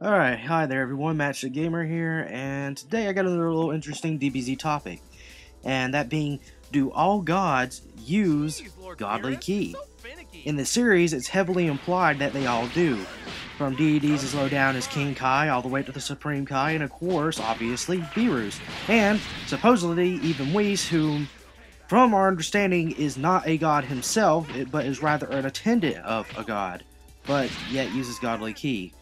Alright, hi there everyone, Match the Gamer here, and today I got another little interesting DBZ topic, and that being, do all gods use godly ki? In the series, it's heavily implied that they all do, from deities as low down as King Kai all the way to the Supreme Kai, and of course, obviously, Beerus, and supposedly even Whis, whom, from our understanding, is not a god himself, but is rather an attendant of a god, but yet uses godly ki.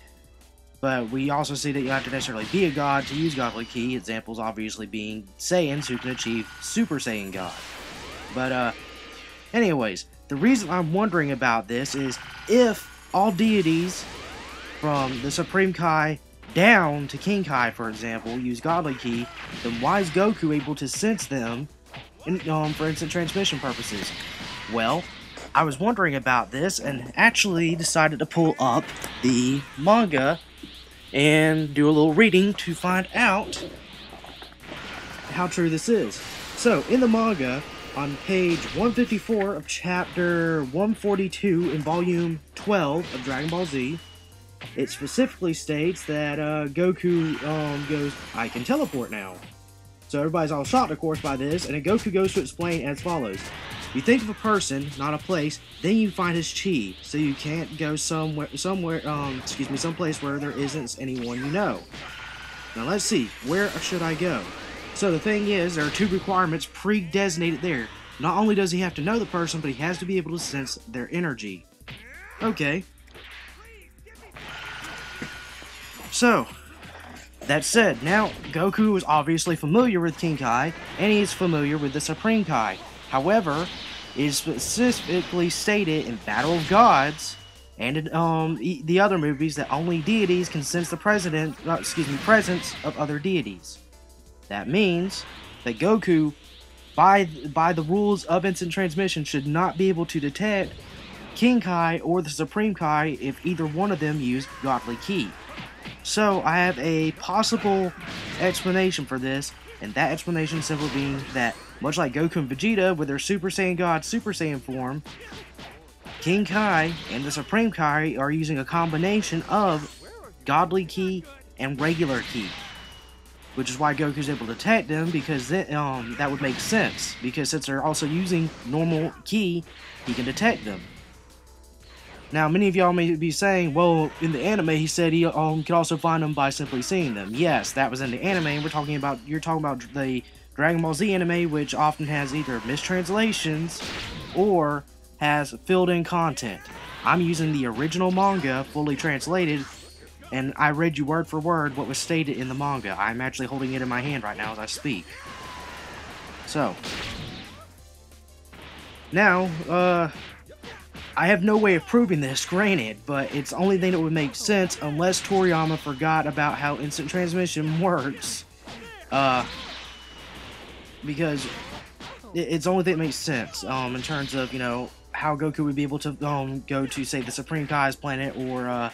But we also see that you don't have to necessarily be a god to use godly ki, examples obviously being Saiyans who can achieve Super Saiyan God. But, anyways, the reason I'm wondering about this is if all deities from the Supreme Kai down to King Kai, for example, use godly ki, then why is Goku able to sense them for instant transmission purposes? Well, I was wondering about this and actually decided to pull up the manga and do a little reading to find out how true this is. So, in the manga, on page 154 of chapter 142 in volume 12 of Dragon Ball Z, it specifically states that Goku goes, I can teleport now. So everybody's all shocked, of course, by this, and then Goku goes to explain as follows. You think of a person, not a place, then you find his chi, so you can't go someplace where there isn't anyone you know. Now let's see, where should I go? So the thing is, there are two requirements pre-designated there. Not only does he have to know the person, but he has to be able to sense their energy. Okay. So, that said, now Goku is obviously familiar with King Kai, and he is familiar with the Supreme Kai. However, it is specifically stated in Battle of Gods and in the other movies that only deities can sense the presence of other deities. That means that Goku, by the rules of instant transmission, should not be able to detect King Kai or the Supreme Kai if either one of them use godly ki. So I have a possible explanation for this, and that explanation simply being that, much like Goku and Vegeta with their Super Saiyan God Super Saiyan form, King Kai and the Supreme Kai are using a combination of godly ki and regular ki. Which is why Goku's able to detect them, because that would make sense. Because since they're also using normal ki, he can detect them. Now, many of y'all may be saying, well, in the anime, he said he could also find them by simply seeing them. Yes, that was in the anime, and you're talking about the Dragon Ball Z anime, which often has either mistranslations or has filled-in content. I'm using the original manga, fully translated, and I read you word for word what was stated in the manga. I'm actually holding it in my hand right now as I speak. So, now, I have no way of proving this, granted, but it's the only thing that would make sense unless Toriyama forgot about how instant transmission works. Because it's the only thing that makes sense, in terms of, how Goku would be able to, go to, say, the Supreme Kai's planet, or,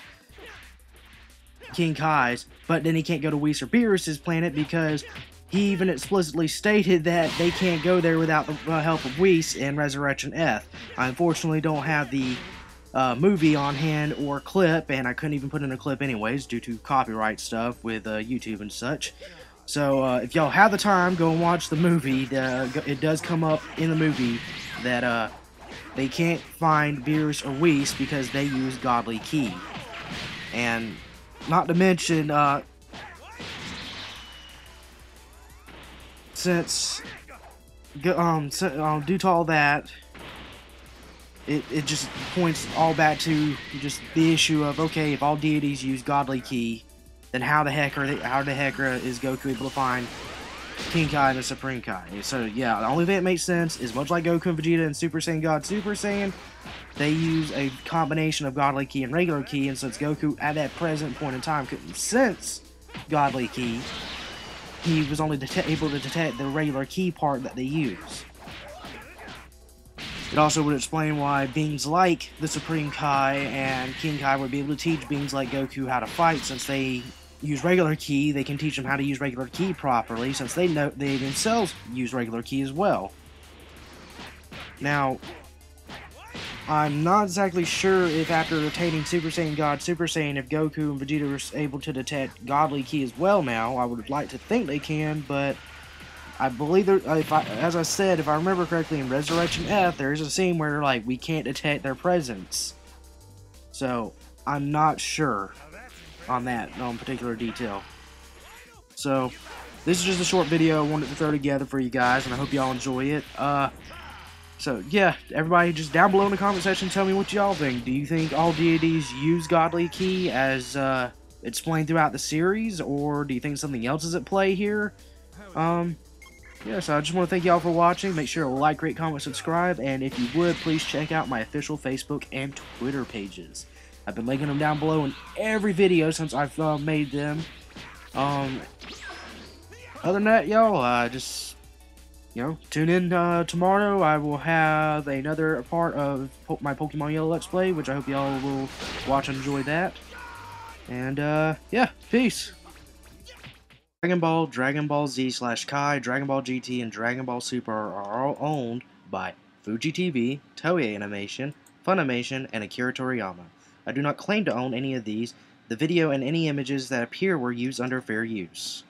King Kai's, but then he can't go to Whis or Beerus' planet because he even explicitly stated that they can't go there without the help of Whis and Resurrection F. I unfortunately don't have the movie on hand or clip, and I couldn't even put in a clip anyways due to copyright stuff with YouTube and such. So if y'all have the time, go and watch the movie. It does come up in the movie that they can't find Beerus or Whis because they use godly ki. And not to mention, since due to all that, it just points all back to just the issue of, okay, if all deities use godly ki, then how the heck is Goku able to find King Kai and the Supreme Kai? So yeah, the only thing that makes sense is, much like Goku and Vegeta and Super Saiyan God Super Saiyan, they use a combination of godly ki and regular ki, and since Goku at that present point in time couldn't sense godly ki, he was only able to detect the regular ki part that they use. It also would explain why beings like the Supreme Kai and King Kai would be able to teach beings like Goku how to fight. Since they use regular ki, they can teach them how to use regular ki properly, since they themselves use regular ki as well. Now, I'm not exactly sure if after attaining Super Saiyan God, Super Saiyan, if Goku and Vegeta are able to detect Godly Ki as well now. I would like to think they can, but I believe there, as I said, if I remember correctly, in Resurrection F, there is a scene where like we can't detect their presence. So I'm not sure on that particular detail. So this is just a short video I wanted to throw together for you guys, and I hope y'all enjoy it. So yeah, everybody just down below in the comment section, tell me what y'all think. Do you think all deities use Godly Ki as explained throughout the series, or do you think something else is at play here? Yeah, so I just want to thank y'all for watching. Make sure to like, rate, comment, subscribe, and if you would, please check out my official Facebook and Twitter pages. I've been linking them down below in every video since I've made them. Other than that, y'all, just, you know, tune in tomorrow. I will have another part of my Pokemon Yellow Let's Play, which I hope y'all will watch and enjoy that. And, yeah, peace. Dragon Ball Z/Kai, Dragon Ball GT, and Dragon Ball Super are all owned by Fuji TV, Toei Animation, Funimation, and Akira Toriyama. I do not claim to own any of these. The video and any images that appear were used under fair use.